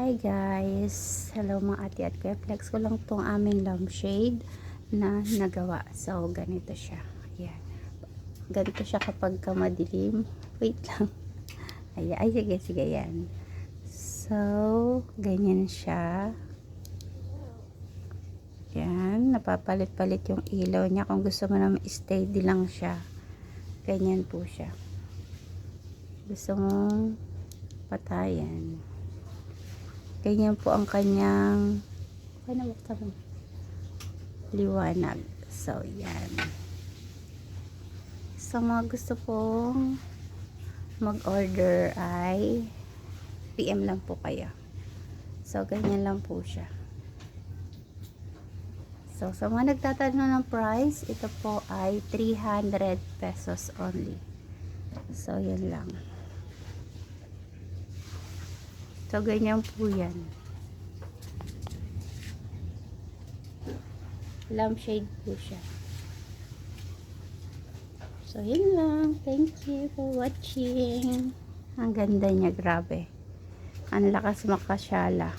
Hi guys! Hello mga ate at kuya. Flex ko lang tong aming lampshade na nagawa. So, ganito siya. Ayan. Ganito siya kapag madilim. Wait lang. Ayan. Ay, sige, yan. So, ganyan siya. Ayan. Napapalit-palit yung ilaw niya. Kung gusto mo naman steady lang siya. Ganyan po siya. Gusto mong patayan. Ganyan po ang kanyang liwanag. So, yan. So, mga gusto pong mag-order ay PM lang po kayo. So, ganyan lang po siya. So, sa mga nagtatanong ng price, ito po ay 300 pesos only. So, yan lang. So, ganyan po yan. Lampshade po siya. So, yun lang. Thank you for watching. Ang ganda niya, grabe. Ang lakas makasyala.